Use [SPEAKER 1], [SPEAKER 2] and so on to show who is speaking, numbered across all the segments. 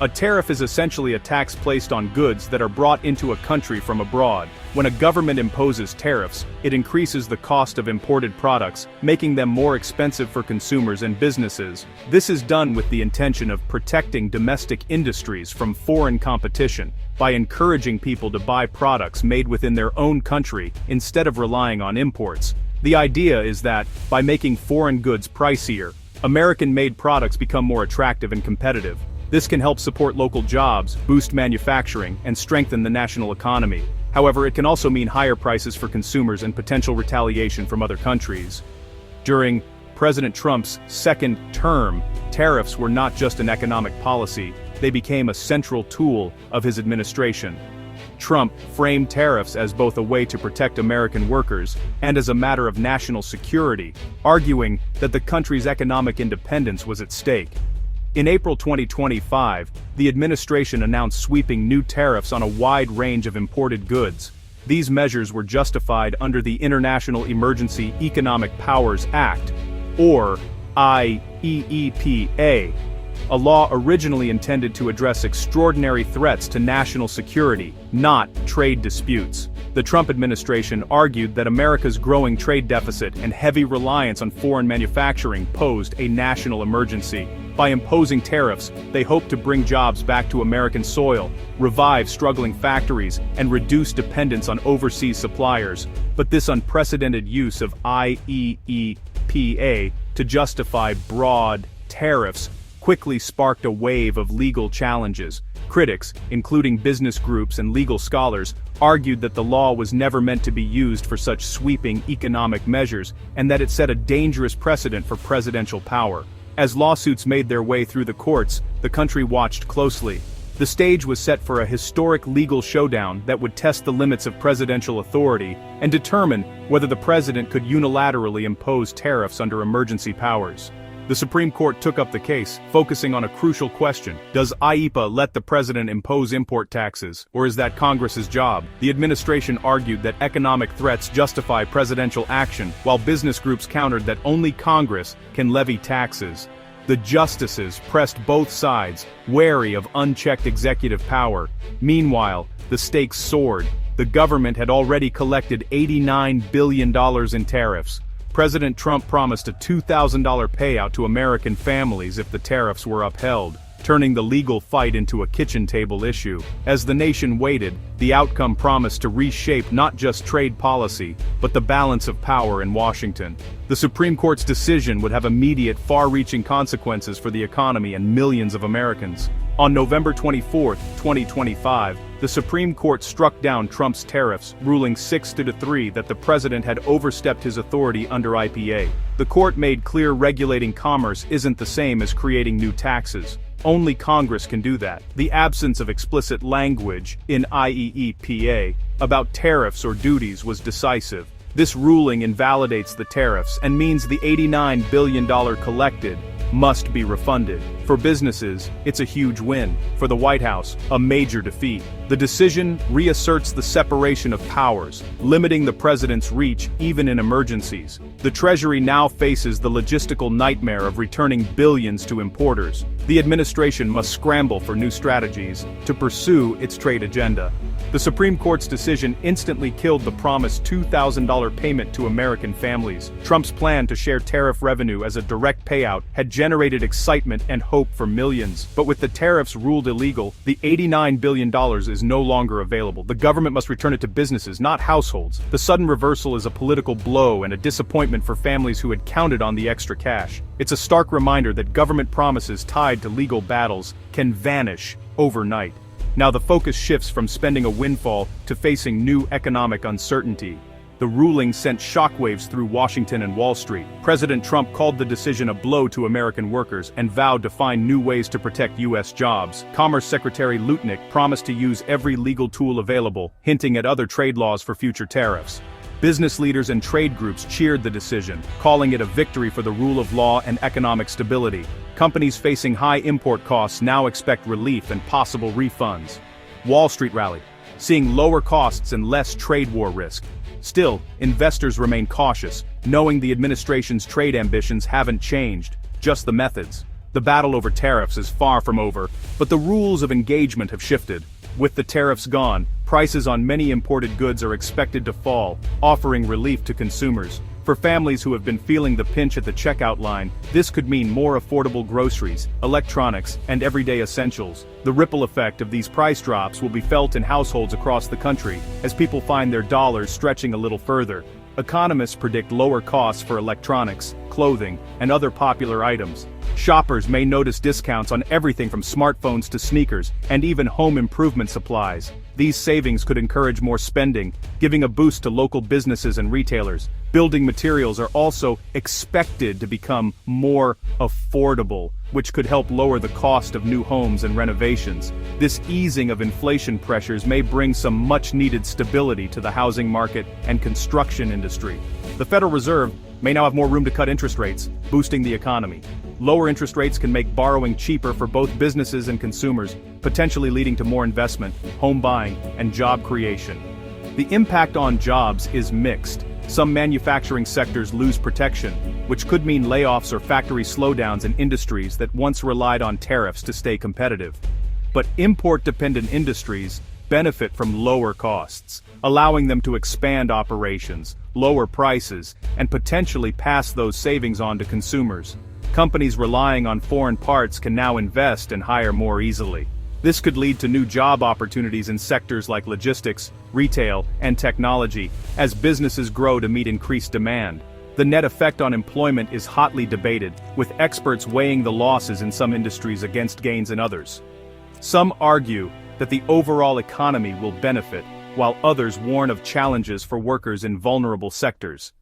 [SPEAKER 1] A tariff is essentially a tax placed on goods that are brought into a country from abroad. When a government imposes tariffs, it increases the cost of imported products, making them more expensive for consumers and businesses. This is done with the intention of protecting domestic industries from foreign competition, by encouraging people to buy products made within their own country instead of relying on imports. The idea is that, by making foreign goods pricier, American-made products become more attractive and competitive. This can help support local jobs, boost manufacturing, and strengthen the national economy. However, it can also mean higher prices for consumers and potential retaliation from other countries. During President Trump's second term, tariffs were not just an economic policy, they became a central tool of his administration. Trump framed tariffs as both a way to protect American workers and as a matter of national security, arguing that the country's economic independence was at stake. In April 2025, the administration announced sweeping new tariffs on a wide range of imported goods. These measures were justified under the International Emergency Economic Powers Act, or IEEPA, a law originally intended to address extraordinary threats to national security, not trade disputes. The Trump administration argued that America's growing trade deficit and heavy reliance on foreign manufacturing posed a national emergency. By imposing tariffs, they hoped to bring jobs back to American soil, revive struggling factories, and reduce dependence on overseas suppliers. But this unprecedented use of IEEPA to justify broad tariffs quickly sparked a wave of legal challenges. Critics, including business groups and legal scholars, argued that the law was never meant to be used for such sweeping economic measures and that it set a dangerous precedent for presidential power. As lawsuits made their way through the courts, the country watched closely. The stage was set for a historic legal showdown that would test the limits of presidential authority and determine whether the president could unilaterally impose tariffs under emergency powers. The Supreme Court took up the case, focusing on a crucial question. Does IEEPA let the president impose import taxes, or is that Congress's job? The administration argued that economic threats justify presidential action, while business groups countered that only Congress can levy taxes. The justices pressed both sides, wary of unchecked executive power. Meanwhile, the stakes soared. The government had already collected $89 billion in tariffs. President Trump promised a $2,000 payout to American families if the tariffs were upheld, turning the legal fight into a kitchen table issue. As the nation waited, the outcome promised to reshape not just trade policy, but the balance of power in Washington. The Supreme Court's decision would have immediate, far-reaching consequences for the economy and millions of Americans. On November 24, 2025, the Supreme Court struck down Trump's tariffs, ruling 6-3 that the president had overstepped his authority under IEEPA. The court made clear regulating commerce isn't the same as creating new taxes. Only Congress can do that. The absence of explicit language in IEEPA about tariffs or duties was decisive. This ruling invalidates the tariffs and means the $89 billion collected must be refunded. For businesses, it's a huge win. For the White House, a major defeat. The decision reasserts the separation of powers, limiting the president's reach even in emergencies. The Treasury now faces the logistical nightmare of returning billions to importers. The administration must scramble for new strategies to pursue its trade agenda. The Supreme Court's decision instantly killed the promised $2,000 payment to American families. Trump's plan to share tariff revenue as a direct payout had generated excitement and hope for millions. But with the tariffs ruled illegal, the $89 billion is no longer available. The government must return it to businesses, not households. The sudden reversal is a political blow and a disappointment for families who had counted on the extra cash. It's a stark reminder that government promises tied to legal battles can vanish overnight. Now the focus shifts from spending a windfall to facing new economic uncertainty. The ruling sent shockwaves through Washington and Wall Street. President Trump called the decision a blow to American workers and vowed to find new ways to protect U.S. jobs. Commerce Secretary Lutnick promised to use every legal tool available, hinting at other trade laws for future tariffs. Business leaders and trade groups cheered the decision, calling it a victory for the rule of law and economic stability. Companies facing high import costs now expect relief and possible refunds. Wall Street rallied, seeing lower costs and less trade war risk. Still, investors remain cautious, knowing the administration's trade ambitions haven't changed, just the methods. The battle over tariffs is far from over, but the rules of engagement have shifted. With the tariffs gone, prices on many imported goods are expected to fall, offering relief to consumers. For families who have been feeling the pinch at the checkout line, this could mean more affordable groceries, electronics, and everyday essentials. The ripple effect of these price drops will be felt in households across the country, as people find their dollars stretching a little further. Economists predict lower costs for electronics, clothing, and other popular items. Shoppers may notice discounts on everything from smartphones to sneakers, and even home improvement supplies. These savings could encourage more spending, giving a boost to local businesses and retailers. Building materials are also expected to become more affordable, which could help lower the cost of new homes and renovations. This easing of inflation pressures may bring some much-needed stability to the housing market and construction industry. The Federal Reserve may now have more room to cut interest rates, boosting the economy. Lower interest rates can make borrowing cheaper for both businesses and consumers, potentially leading to more investment, home buying, and job creation. The impact on jobs is mixed. Some manufacturing sectors lose protection, which could mean layoffs or factory slowdowns in industries that once relied on tariffs to stay competitive. But import-dependent industries benefit from lower costs, allowing them to expand operations, lower prices, and potentially pass those savings on to consumers. Companies relying on foreign parts can now invest and hire more easily. This could lead to new job opportunities in sectors like logistics, retail, and technology, as businesses grow to meet increased demand. The net effect on employment is hotly debated, with experts weighing the losses in some industries against gains in others. Some argue that the overall economy will benefit, while others warn of challenges for workers in vulnerable sectors.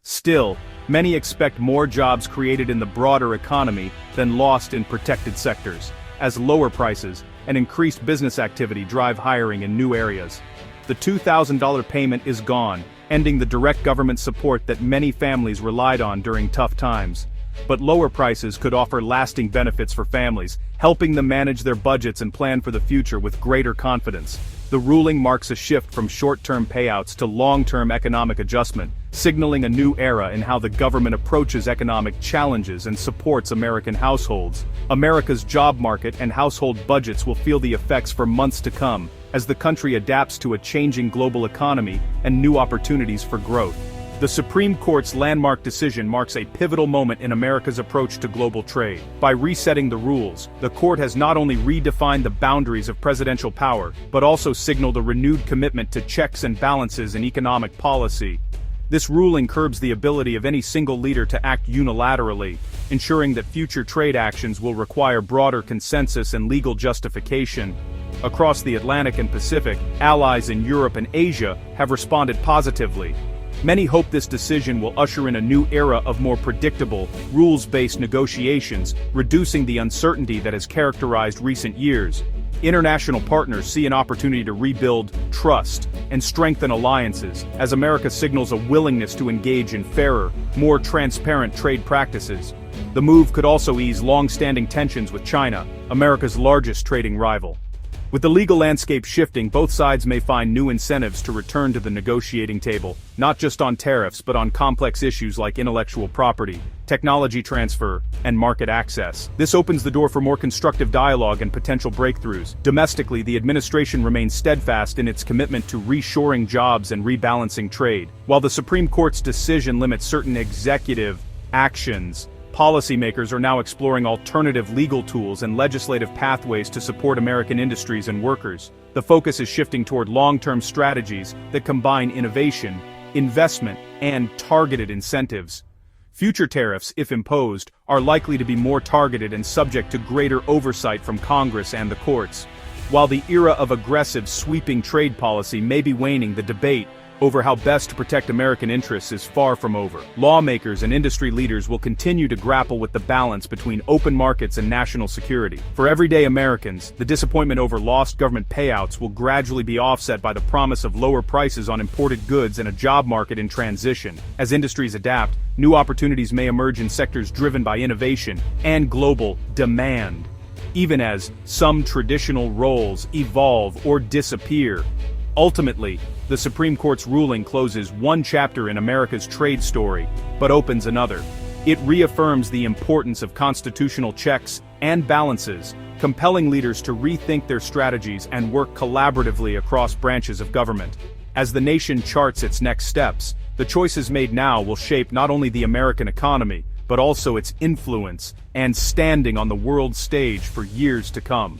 [SPEAKER 1] Still, many expect more jobs created in the broader economy than lost in protected sectors, as lower prices and increased business activity drive hiring in new areas. The $2,000 payment is gone, ending the direct government support that many families relied on during tough times. But lower prices could offer lasting benefits for families, helping them manage their budgets and plan for the future with greater confidence. The ruling marks a shift from short-term payouts to long-term economic adjustment, signaling a new era in how the government approaches economic challenges and supports American households. America's job market and household budgets will feel the effects for months to come, as the country adapts to a changing global economy and new opportunities for growth. The Supreme Court's landmark decision marks a pivotal moment in America's approach to global trade. By resetting the rules, the court has not only redefined the boundaries of presidential power, but also signaled a renewed commitment to checks and balances in economic policy. This ruling curbs the ability of any single leader to act unilaterally, ensuring that future trade actions will require broader consensus and legal justification. Across the Atlantic and Pacific, allies in Europe and Asia have responded positively. Many hope this decision will usher in a new era of more predictable, rules-based negotiations, reducing the uncertainty that has characterized recent years. International partners see an opportunity to rebuild trust and strengthen alliances, as America signals a willingness to engage in fairer, more transparent trade practices. The move could also ease long-standing tensions with China, America's largest trading rival. With the legal landscape shifting, both sides may find new incentives to return to the negotiating table, not just on tariffs but on complex issues like intellectual property, technology transfer, and market access. This opens the door for more constructive dialogue and potential breakthroughs. Domestically, the administration remains steadfast in its commitment to reshoring jobs and rebalancing trade. While the Supreme Court's decision limits certain executive actions, policymakers are now exploring alternative legal tools and legislative pathways to support American industries and workers. The focus is shifting toward long-term strategies that combine innovation, investment, and targeted incentives. Future tariffs, if imposed, are likely to be more targeted and subject to greater oversight from Congress and the courts. While the era of aggressive, sweeping trade policy may be waning, the debate over how best to protect American interests is far from over. Lawmakers and industry leaders will continue to grapple with the balance between open markets and national security. For everyday Americans, the disappointment over lost government payouts will gradually be offset by the promise of lower prices on imported goods and a job market in transition. As industries adapt, new opportunities may emerge in sectors driven by innovation and global demand. Even as some traditional roles evolve or disappear, ultimately, the Supreme Court's ruling closes one chapter in America's trade story, but opens another. It reaffirms the importance of constitutional checks and balances, compelling leaders to rethink their strategies and work collaboratively across branches of government. As the nation charts its next steps, the choices made now will shape not only the American economy, but also its influence and standing on the world stage for years to come.